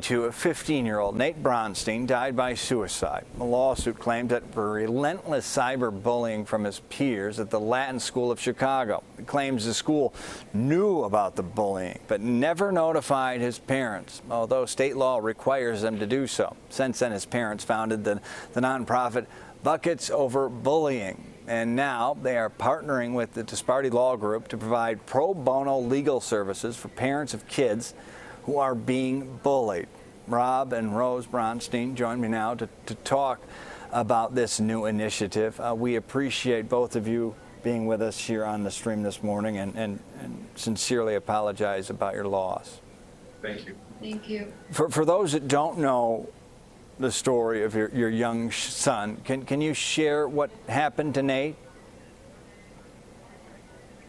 To a 15-year-old, Nate Bronstein, died by suicide. A lawsuit claims that for relentless cyberbullying from his peers at the Latin School of Chicago. It claims the school knew about the bullying but never notified his parents, although state law requires them to do so. Since then, his parents founded the nonprofit Buckets Over Bullying. And now they are partnering with the Disparity Law Group to provide pro bono legal services for parents of kids who are being bullied. Rob and Rose Bronstein join me now to talk about this new initiative. We appreciate both of you being with us here on the stream this morning and sincerely apologize about your loss. Thank you. Thank you. For those that don't know the story of your young son, can you share what happened to Nate?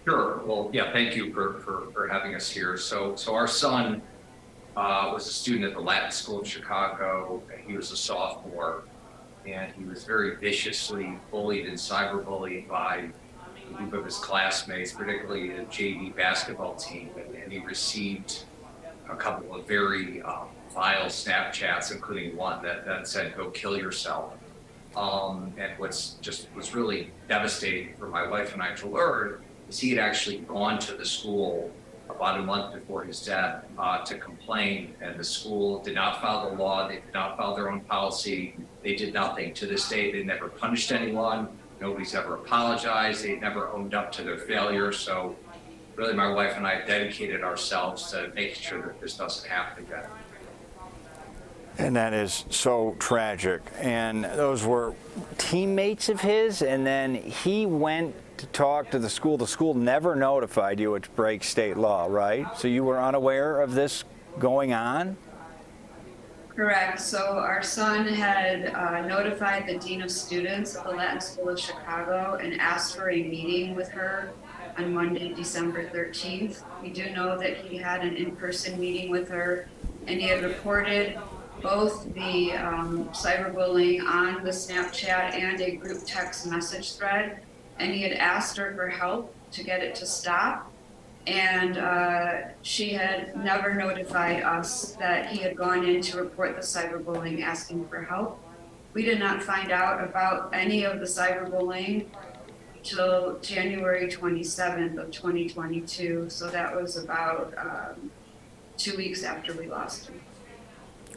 Sure. Well, yeah, thank you for having us here. So our son was a student at the Latin School of Chicago. He was a sophomore, and he was very viciously bullied and cyberbullied by a group of his classmates, particularly the JV basketball team. And he received a couple of very vile Snapchats, including one that said, "Go kill yourself." And was really devastating for my wife and I to learn is he had actually gone to the school about a month before his death to complain, and the school did not follow the law. They did not follow their own policy. They did nothing. To this day, they never punished anyone. Nobody's ever apologized. They never owned up to their failure. So really, my wife and I dedicated ourselves to making sure that this doesn't happen again. And that is so tragic. And those were teammates of his, and then he went to talk to the school. The school never notified you, which breaks state law, right? So you were unaware of this going on? Correct. So our son had notified the Dean of Students of the Latin School of Chicago and asked for a meeting with her on Monday, December 13th. We do know that he had an in-person meeting with her, and he had reported both the cyberbullying on the Snapchat and a group text message thread. And he had asked her for help to get it to stop. And she had never notified us that he had gone in to report the cyberbullying, asking for help. We did not find out about any of the cyberbullying till January 27th of 2022. So that was about 2 weeks after we lost him.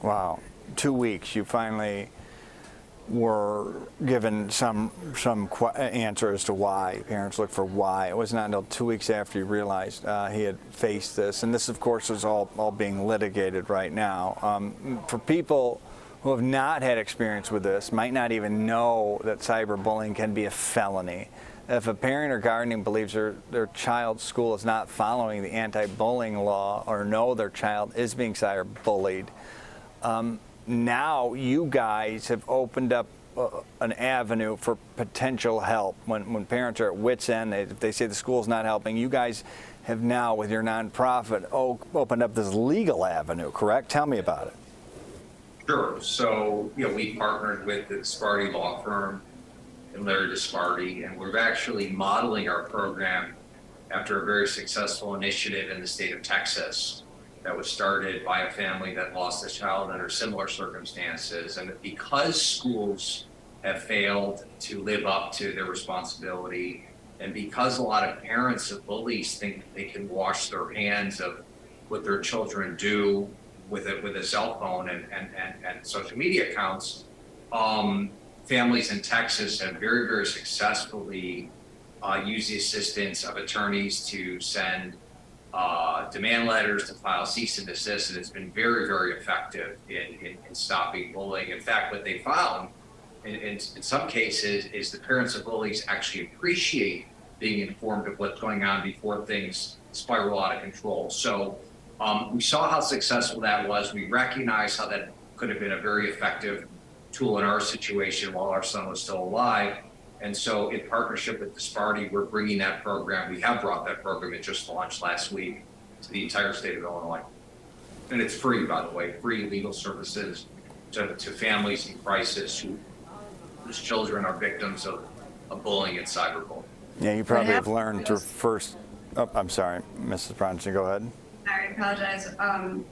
Wow, 2 weeks. You finally were given some answer as to why. Parents looked for why. It was not until 2 weeks after you realized he had faced this, and this, of course, is all being litigated right now. For people who have not had experience with this, might not even know that cyberbullying can be a felony. If a parent or guardian believes their child's school is not following the anti-bullying law or know their child is being cyberbullied, now you guys have opened up an avenue for potential help. When parents are at wit's end, if they say the school's not helping, you guys have now, with your nonprofit, opened up this legal avenue, correct? Tell me about it. Sure. So, we partnered with the Disparity law firm and Larry Disparity, and we're actually modeling our program after a very successful initiative in the state of Texas that was started by a family that lost a child under similar circumstances. And because schools have failed to live up to their responsibility, and because a lot of parents of bullies think they can wash their hands of what their children do with a cell phone and social media accounts, families in Texas have very, very successfully used the assistance of attorneys to send demand letters, to file cease and desist, and it's been very, very effective in stopping bullying. In fact, what they found in some cases is the parents of bullies actually appreciate being informed of what's going on before things spiral out of control. So we saw how successful that was. We recognized how that could have been a very effective tool in our situation while our son was still alive. And so in partnership with Disparity, we're bringing that program. We have brought that program. It just launched last week to the entire state of Illinois. And it's free, by the way, free legal services to families in crisis whose children are victims of bullying and cyberbullying. Yeah, you probably have learned through first. Oh, I'm sorry, Mrs. Bronstein, go ahead. I apologize.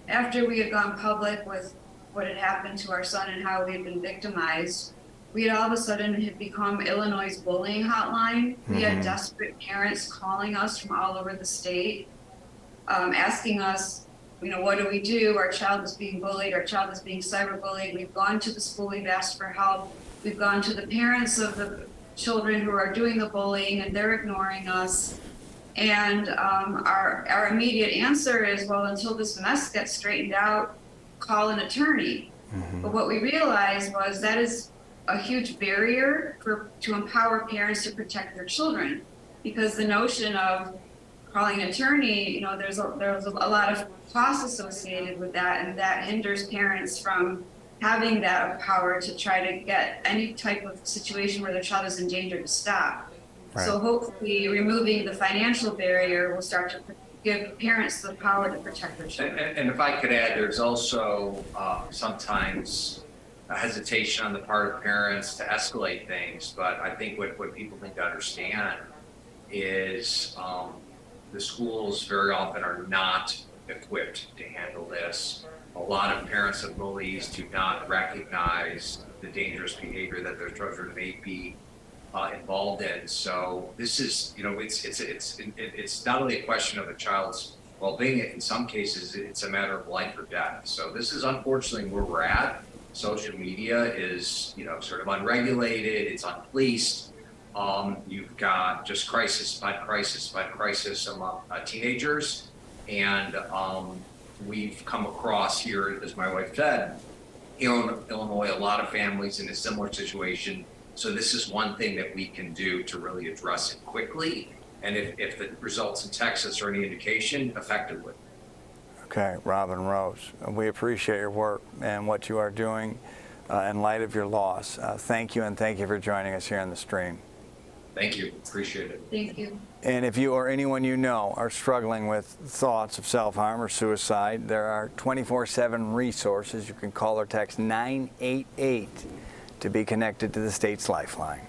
After we had gone public with what had happened to our son and how we had been victimized, we had all of a sudden had become Illinois' bullying hotline. We had desperate parents calling us from all over the state, asking us, what do we do? Our child is being bullied. Our child is being cyberbullied. We've gone to the school. We've asked for help. We've gone to the parents of the children who are doing the bullying, and they're ignoring us. And our immediate answer is, well, until this mess gets straightened out, call an attorney. But what we realized was that is a huge barrier to empower parents to protect their children, because the notion of calling an attorney, there's a lot of costs associated with that, and that hinders parents from having that power to try to get any type of situation where their child is in danger to stop. Right. So hopefully removing the financial barrier will start to give parents the power to protect their children. And if I could add, there's also sometimes a hesitation on the part of parents to escalate things, but I think what people need to understand is the schools very often are not equipped to handle this. A lot of parents of bullies do not recognize the dangerous behavior that their children may be involved in. So this is, it's not only a question of a child's well-being. In some cases, it's a matter of life or death. So this is unfortunately where we're at. Social media is, sort of unregulated. It's unpoliced. You've got just crisis by crisis by crisis among teenagers, and we've come across here, as my wife said, in Illinois, a lot of families in a similar situation. So this is one thing that we can do to really address it quickly, and if the results in Texas are any indication, effectively. Okay, Robin Rose, we appreciate your work and what you are doing in light of your loss. Thank you, and thank you for joining us here on the stream. Thank you. Appreciate it. Thank you. And if you or anyone you know are struggling with thoughts of self-harm or suicide, there are 24/7 resources. You can call or text 988 to be connected to the state's Lifeline.